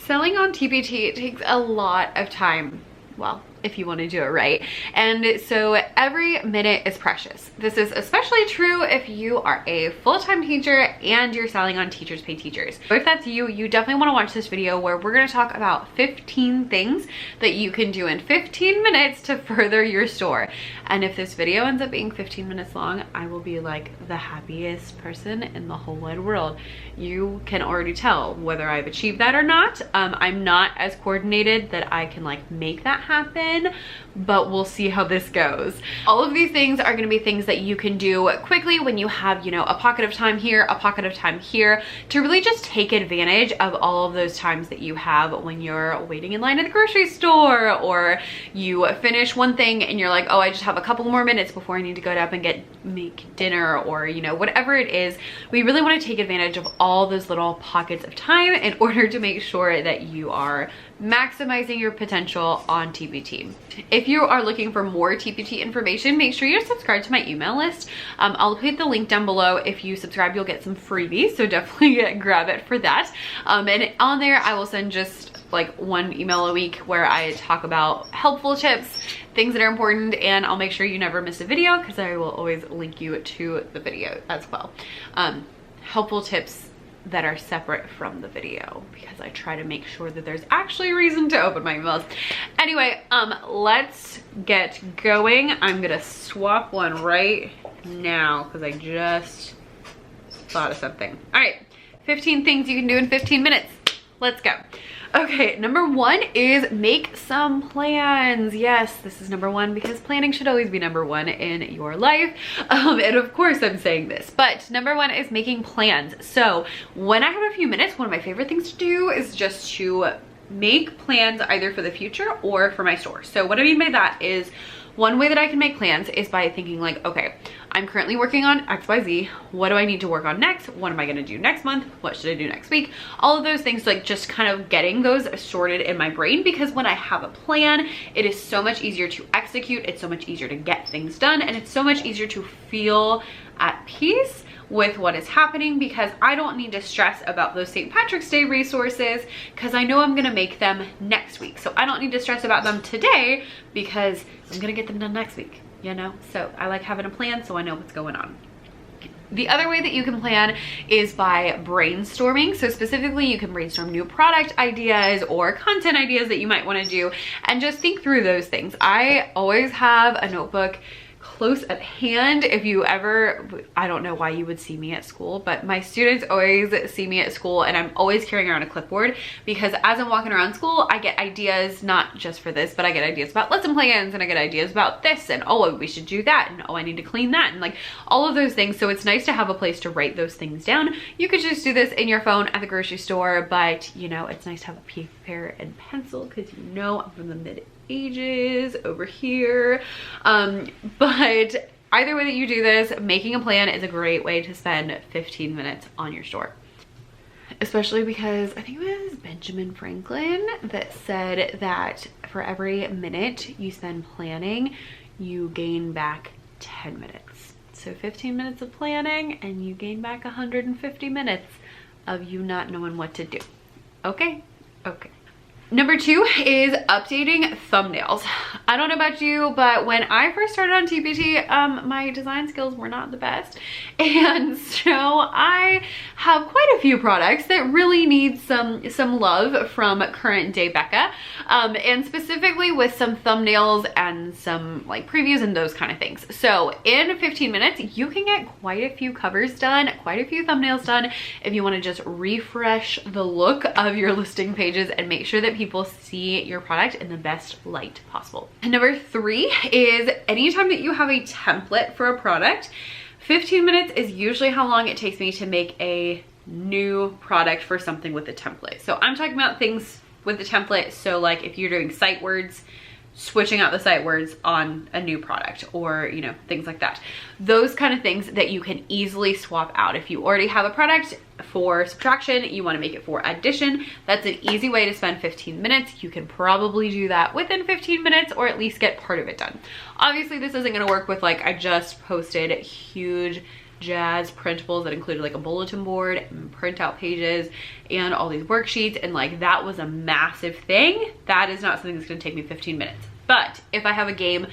Selling on TPT takes a lot of time. Well, if you want to do it right. And so every minute is precious. This is especially true if you are a full-time teacher and you're selling on Teachers Pay Teachers. If that's you, you definitely want to watch this video where we're going to talk about 15 things that you can do in 15 minutes to further your store. And if this video ends up being 15 minutes long, I will be like the happiest person in the whole wide world. You can already tell whether I've achieved that or not. I'm not as coordinated that I can like make that happen, but we'll see how this goes. All of these things are going to be things that you can do quickly when you have, you know, a pocket of time here, a pocket of time here, to really just take advantage of all of those times that you have when you're waiting in line at the grocery store, or you finish one thing and you're like, oh, I just have a couple more minutes before I need to go up and make dinner, or, you know, whatever it is. We really want to take advantage of all those little pockets of time in order to make sure that you are maximizing your potential on TPT. If you are looking for more TPT information, make sure you subscribe to my email list. I'll put the link down below. If you subscribe, you'll get some freebies, so definitely grab it for that. And on there, I will send just like one email a week where I talk about helpful tips, things that are important, and I'll make sure you never miss a video because I will always link you to the video as well. Helpful tips that are separate from the video because I try to make sure that there's actually a reason to open my emails. Anyway, let's get going. I'm gonna swap one right now because I just thought of something. All right, 15 things you can do in 15 minutes. Let's go. Okay, number one is make some plans. Yes, this is number one because planning should always be number one in your life. And of course I'm saying this, but number one is making plans. So when I have a few minutes, one of my favorite things to do is just to make plans either for the future or for my store. So what I mean by that is, one way that I can make plans is by thinking like, okay, I'm currently working on XYZ. What do I need to work on next? What am I gonna do next month? What should I do next week? All of those things, like just kind of getting those sorted in my brain, because when I have a plan, it is so much easier to execute. It's so much easier to get things done, and it's so much easier to feel at peace with what is happening, because I don't need to stress about those St. Patrick's Day resources because I know I'm gonna make them next week. So I don't need to stress about them today because I'm gonna get them done next week, you know? So I like having a plan so I know what's going on. The other way that you can plan is by brainstorming. So specifically, you can brainstorm new product ideas or content ideas that you might want to do, and just think through those things. I always have a notebook close at hand. If you ever, I don't know why you would see me at school, but my students always see me at school and I'm always carrying around a clipboard, because as I'm walking around school, I get ideas, not just for this, but I get ideas about lesson plans, and I get ideas about this, and oh, we should do that, and oh, I need to clean that, and like all of those things. So it's nice to have a place to write those things down. You could just do this in your phone at the grocery store, but you know, it's nice to have a paper and pencil because you know I'm from the mid-ages over here. But either way that you do this, making a plan is a great way to spend 15 minutes on your store. Especially because I think it was Benjamin Franklin that said that for every minute you spend planning, you gain back 10 minutes. So 15 minutes of planning and you gain back 150 minutes of you not knowing what to do. Okay? Okay. Number two is updating thumbnails. I don't know about you, but when I first started on TPT, my design skills were not the best. And so I have quite a few products that really need some love from current day Becca. And specifically with some thumbnails and some like previews and those kind of things. So in 15 minutes, you can get quite a few covers done, quite a few thumbnails done, if you want to just refresh the look of your listing pages and make sure that people see your product in the best light possible. And number three is anytime that you have a template for a product, 15 minutes is usually how long it takes me to make a new product for something with a template. So I'm talking about things with the template. So like if you're doing sight words, switching out the sight words on a new product, or you know, things like that. Those kind of things that you can easily swap out. If you already have a product for subtraction, you want to make it for addition, that's an easy way to spend 15 minutes. You can probably do that within 15 minutes, or at least get part of it done. Obviously this isn't going to work with like, I just posted huge jazz printables that included like a bulletin board and printout pages and all these worksheets, and like that was a massive thing. That is not something that's going to take me 15 minutes. But if I have a game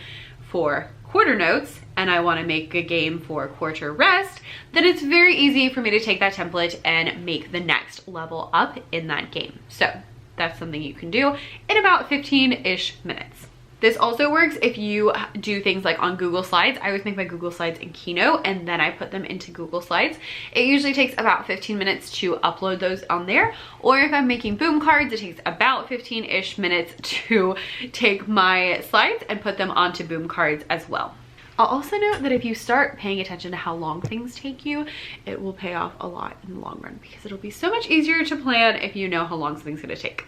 for quarter notes and I want to make a game for quarter rest, then it's very easy for me to take that template and make the next level up in that game. So that's something you can do in about 15-ish minutes. This also works if you do things like on Google Slides. I always make my Google Slides in Keynote and then I put them into Google Slides. It usually takes about 15 minutes to upload those on there. Or if I'm making boom cards, it takes about 15-ish minutes to take my slides and put them onto boom cards as well. I'll also note that if you start paying attention to how long things take you, it will pay off a lot in the long run, because it'll be so much easier to plan if you know how long something's gonna take.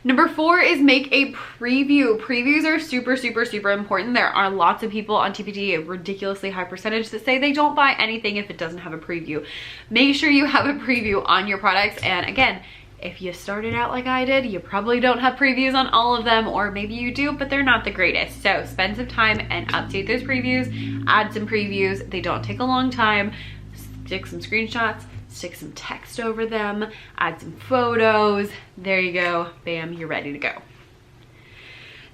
Number 4 is make a preview. Previews are super, super, super important. There are lots of people on TPT, a ridiculously high percentage, that say they don't buy anything if it doesn't have a preview. Make sure you have a preview on your products. And again, if you started out like I did, you probably don't have previews on all of them, or maybe you do, but they're not the greatest. So spend some time and update those previews, add some previews. They don't take a long time. Stick some screenshots, stick some text over them, add some photos. There you go. Bam, you're ready to go.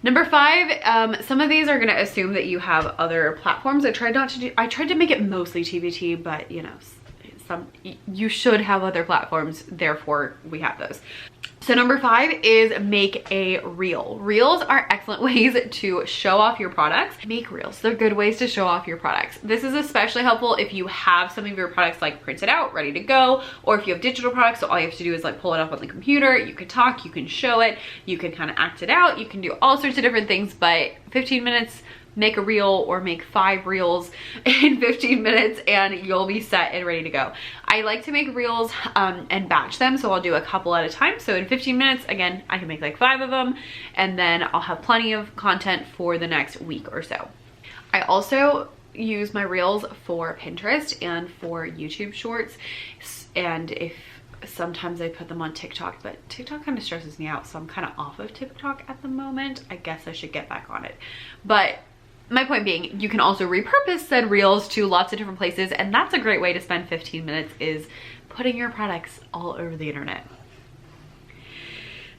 Number 5, some of these are gonna assume that you have other platforms. I tried to make it mostly TPT, but you know, you should have other platforms, therefore we have those. So number 5 is make a reel. Reels are excellent ways to show off your products. Make reels. They're good ways to show off your products. This is especially helpful if you have some of your products like printed out, ready to go, or if you have digital products, so all you have to do is like pull it up on the computer. You can talk, you can show it, you can kind of act it out, you can do all sorts of different things, but 15 minutes, make a reel, or make 5 reels in 15 minutes and you'll be set and ready to go. I like to make reels and batch them, so I'll do a couple at a time. So in 15 minutes, again, I can make like 5 of them, and then I'll have plenty of content for the next week or so. I also use my reels for Pinterest and for YouTube shorts, and if sometimes I put them on TikTok, but TikTok kind of stresses me out, so I'm kind of off of TikTok at the moment. I guess I should get back on it. But my point being, you can also repurpose said reels to lots of different places, and that's a great way to spend 15 minutes, is putting your products all over the internet.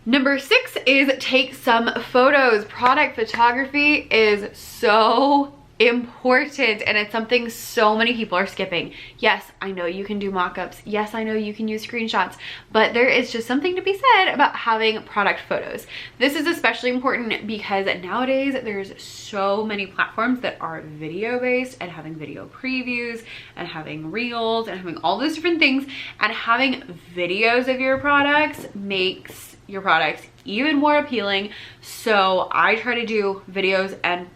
Number 6 is take some photos. Product photography is so important, and it's something so many people are skipping. Yes, I know you can do mock-ups. Yes, I know you can use screenshots, but there is just something to be said about having product photos. This is especially important because nowadays there's so many platforms that are video based, and having video previews and having reels and having all those different things, and having videos of your products makes your products even more appealing. So I try to do videos and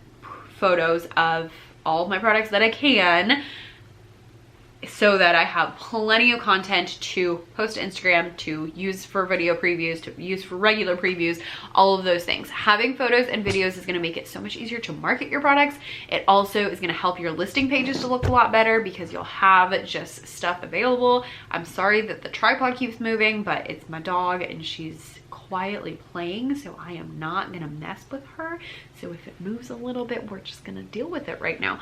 photos of all of my products that I can, so that I have plenty of content to post to Instagram, to use for video previews, to use for regular previews, all of those things. Having photos and videos is gonna make it so much easier to market your products. It also is gonna help your listing pages to look a lot better because you'll have just stuff available. I'm sorry that the tripod keeps moving, but it's my dog and she's quietly playing, so I am not gonna mess with her. So if it moves a little bit, we're just gonna deal with it right now.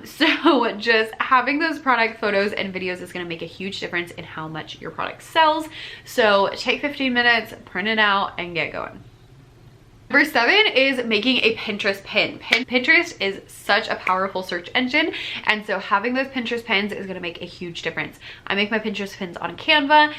So just having those product photos and videos is gonna make a huge difference in how much your product sells. So take 15 minutes, print it out, and get going. Number 7 is making a Pinterest pin. Pinterest is such a powerful search engine, and so having those Pinterest pins is going to make a huge difference. I make my Pinterest pins on Canva,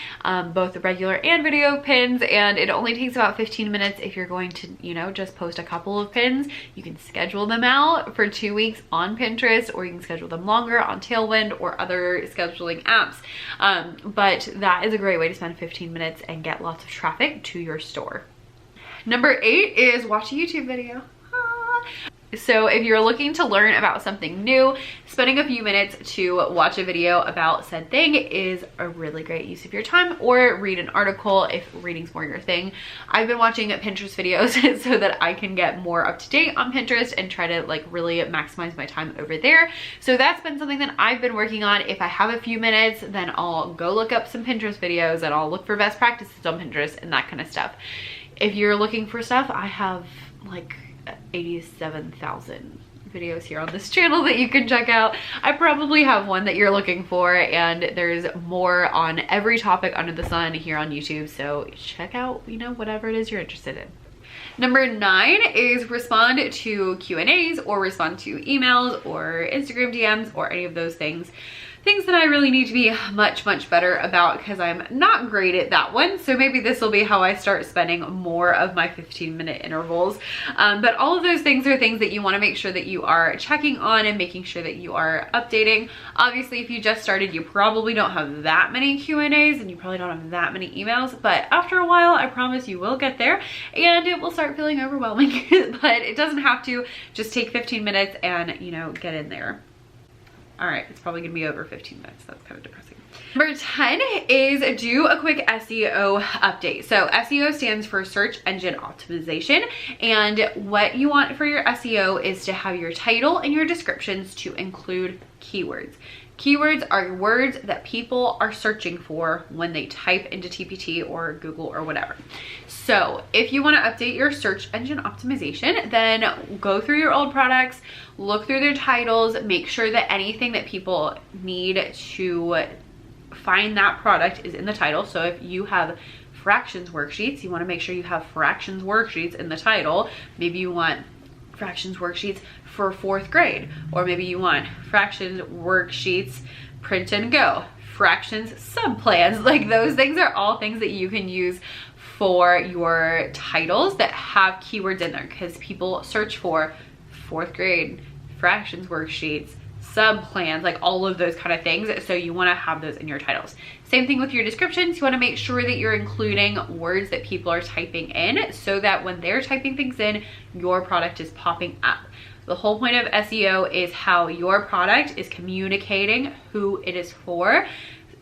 both the regular and video pins, and it only takes about 15 minutes if you're going to, you know, just post a couple of pins. You can schedule them out for 2 weeks on Pinterest, or you can schedule them longer on Tailwind or other scheduling apps. But that is a great way to spend 15 minutes and get lots of traffic to your store. Number 8 is watch a YouTube video. So if you're looking to learn about something new, spending a few minutes to watch a video about said thing is a really great use of your time, or read an article if reading's more your thing. I've been watching Pinterest videos so that I can get more up to date on Pinterest and try to like really maximize my time over there. So that's been something that I've been working on. If I have a few minutes, then I'll go look up some Pinterest videos and I'll look for best practices on Pinterest and that kind of stuff. If you're looking for stuff, I have like 87,000 videos here on this channel that you can check out. I probably have one that you're looking for, and there's more on every topic under the sun here on YouTube, so check out, you know, whatever it is you're interested in. Number 9 is respond to Q&As or respond to emails or Instagram DMs or any of those things. Things that I really need to be much better about because I'm not great at that one. So maybe this will be how I start spending more of my 15-minute intervals. But all of those things are things that you want to make sure that you are checking on and making sure that you are updating. Obviously, if you just started, you probably don't have that many Q&As and you probably don't have that many emails, but after a while, I promise you will get there and it will start feeling overwhelming, but it doesn't have to. Just take 15 minutes and, you know, get in there. All right, it's probably gonna be over 15 minutes. That's kind of depressing. Number 10 is do a quick SEO update. So SEO stands for search engine optimization. And what you want for your SEO is to have your title and your descriptions to include keywords. Keywords are words that people are searching for when they type into TPT or Google or whatever. So if you want to update your search engine optimization, then go through your old products, look through their titles, make sure that anything that people need to find that product is in the title. So if you have fractions worksheets, you want to make sure you have fractions worksheets in the title. Maybe you want fractions worksheets for 4th grade, or maybe you want fractions worksheets print and go, fractions subplans. Like, those things are all things that you can use for your titles that have keywords in there, because people search for 4th grade fractions worksheets, subplans, like all of those kind of things. So you want to have those in your titles. Same thing with your descriptions. You want to make sure that you're including words that people are typing in so that when they're typing things in, your product is popping up. The whole point of SEO is how your product is communicating who it is for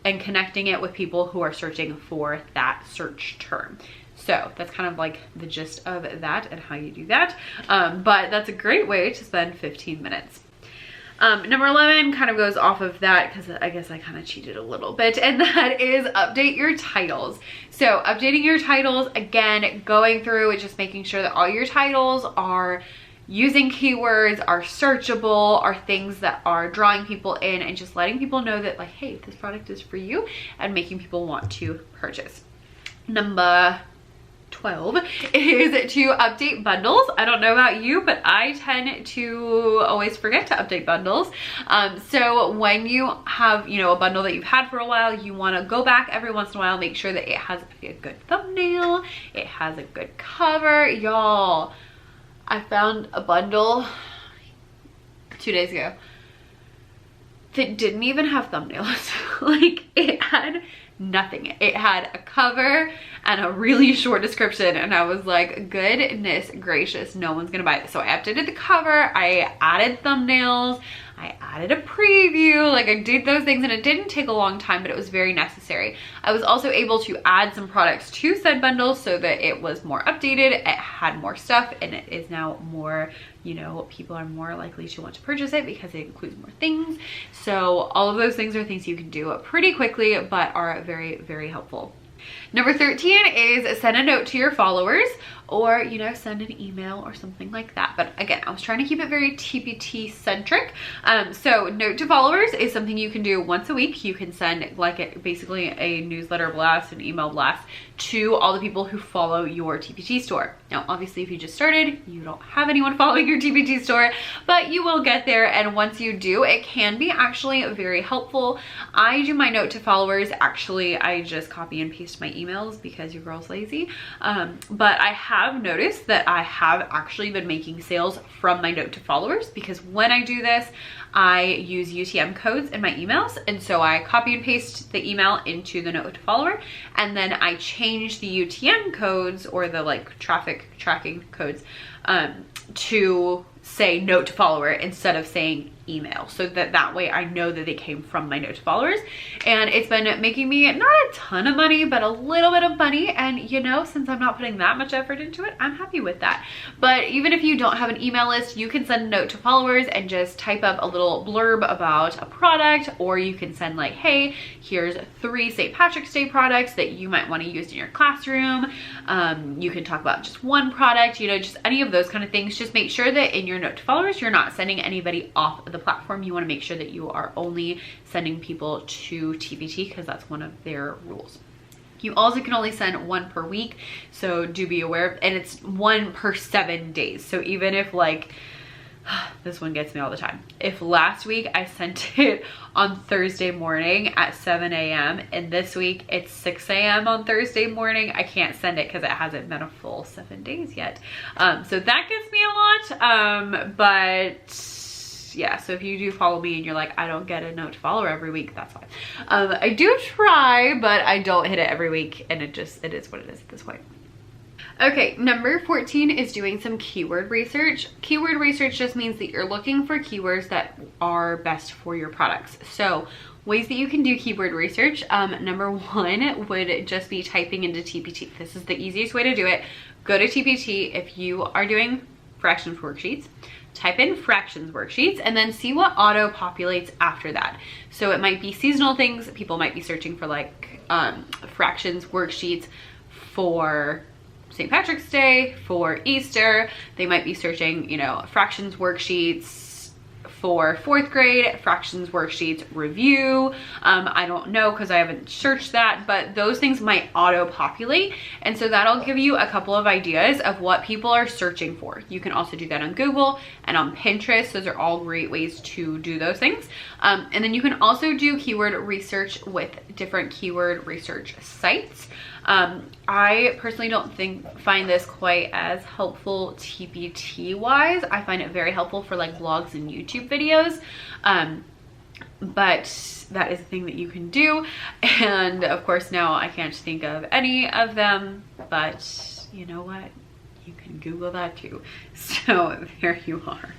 and connecting it with people who are searching for that search term. So that's kind of like the gist of that and how you do that. But that's a great way to spend 15 minutes. Number 11 kind of goes off of that because I guess I kind of cheated a little bit, and that is update your titles. So updating your titles, again, going through and just making sure that all your titles are using keywords, are searchable, are things that are drawing people in, and just letting people know that, like, hey, this product is for you, and making people want to purchase. Number 12 is to update bundles. I don't know about you, but I tend to always forget to update bundles. So when you have, you know, a bundle that you've had for a while, you want to go back every once in a while, make sure that it has a good thumbnail, it has a good cover. Y'all, I found a bundle 2 days ago that didn't even have thumbnails. Like, it had nothing. It had a cover and a really short description, and I was like, goodness gracious, no one's gonna buy this. So I updated the cover, I added thumbnails, I added a preview, like I did those things, and it didn't take a long time, but it was very necessary. I was also able to add some products to said bundles so that it was more updated, it had more stuff, and it is now more, you know, people are more likely to want to purchase it because it includes more things. So all of those things are things you can do pretty quickly, but are very, very helpful. Number 13 is send a note to your followers, or, you know, send an email or something like that. But again, I was trying to keep it very TPT centric. So note to followers is something you can do once a week. You can send like basically a newsletter blast, an email blast to all the people who follow your TPT store. Now, obviously, if you just started, you don't have anyone following your TPT store, but you will get there. And once you do, it can be actually very helpful. I do my note to followers. Actually, I just copy and paste my emails because your girl's lazy. But I have noticed that I have actually been making sales from my note to followers, because when I do this, I use UTM codes in my emails. And so I copy and paste the email into the note to follower, and then I change the UTM codes, or the like traffic tracking codes, to say note to follower instead of saying email, so that way I know that they came from my note to followers. And it's been making me not a ton of money, but a little bit of money. And you know, since I'm not putting that much effort into it, I'm happy with that. But even if you don't have an email list, you can send a note to followers and just type up a little blurb about a product, or you can send like, hey, here's 3 St. Patrick's Day products that you might want to use in your classroom. You can talk about just one product, you know, just any of those kind of things. Just make sure that in your your note to followers, you're not sending anybody off the platform. You want to make sure that you are only sending people to TPT because that's one of their rules. You also can only send one per week, so do be aware, and it's one per 7 days. So even if like, this one gets me all the time. If last week I sent it on Thursday morning at 7 a.m. and this week it's 6 a.m. on Thursday morning, I can't send it because it hasn't been a full 7 days yet. So that gets me a lot, but yeah, so if you do follow me and you're like, I don't get a note to follower every week, that's fine. I do try, but I don't hit it every week, and it is what it is at this point. Okay, number 14 is doing some keyword research. Keyword research just means that you're looking for keywords that are best for your products. So ways that you can do keyword research, number one would just be typing into TPT. This is the easiest way to do it. Go to TPT if you are doing fractions worksheets. Type in fractions worksheets and then see what auto populates after that. So it might be seasonal things. People might be searching for like fractions worksheets for St. Patrick's Day, for Easter. They might be searching, you know, fractions worksheets for 4th grade, fractions worksheets review. I don't know because I haven't searched that, but those things might auto populate. And so that'll give you a couple of ideas of what people are searching for. You can also do that on Google and on Pinterest. Those are all great ways to do those things. And then you can also do keyword research with different keyword research sites. I personally don't find this quite as helpful TPT wise. I find it very helpful for like blogs and YouTube videos. But that is a thing that you can do. And of course now I can't think of any of them, but you know what? You can Google that too. So there you are.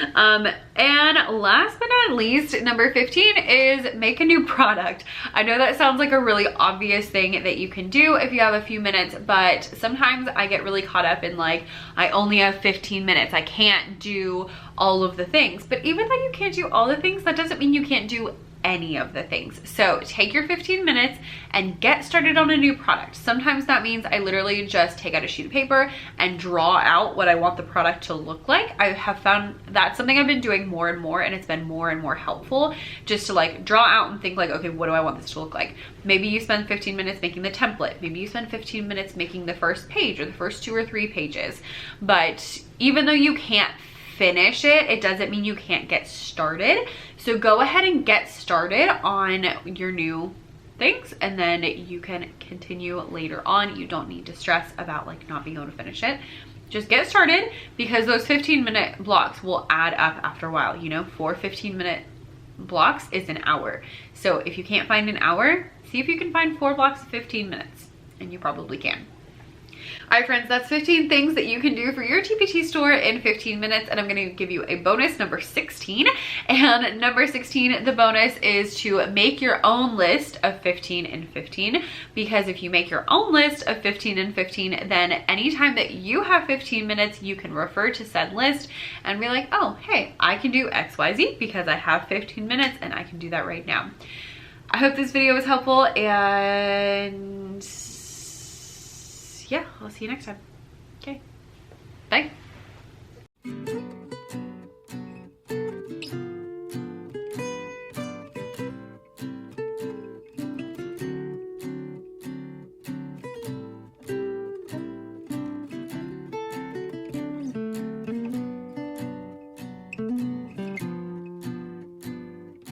And last but not least, number 15 is make a new product. I know that sounds like a really obvious thing that you can do if you have a few minutes, but sometimes I get really caught up in like, I only have 15 minutes. I can't do all of the things. But even though you can't do all the things, that doesn't mean you can't do any of the things. So take your 15 minutes and get started on a new product. Sometimes that means I literally just take out a sheet of paper and draw out what I want the product to look like. I have found that's something I've been doing more and more, and it's been more and more helpful just to like draw out and think like, okay, what do I want this to look like? Maybe you spend 15 minutes making the template. Maybe you spend 15 minutes making the first page or the first 2 or 3 pages. But even though you can't finish it, it doesn't mean you can't get started. So go ahead and get started on your new things, and then you can continue later on. You don't need to stress about like not being able to finish it. Just get started, because those 15-minute blocks will add up after a while. You know, 4 15-minute blocks is an hour. So if you can't find an hour, see if you can find 4 blocks of 15 minutes, and you probably can. All right, friends, that's 15 things that you can do for your TPT store in 15 minutes. And I'm going to give you a bonus, number 16. And number 16, the bonus is to make your own list of 15 and 15. Because if you make your own list of 15 and 15, then anytime that you have 15 minutes, you can refer to said list and be like, oh, hey, I can do XYZ because I have 15 minutes and I can do that right now. I hope this video was helpful, and yeah, I'll see you next time. Okay, bye.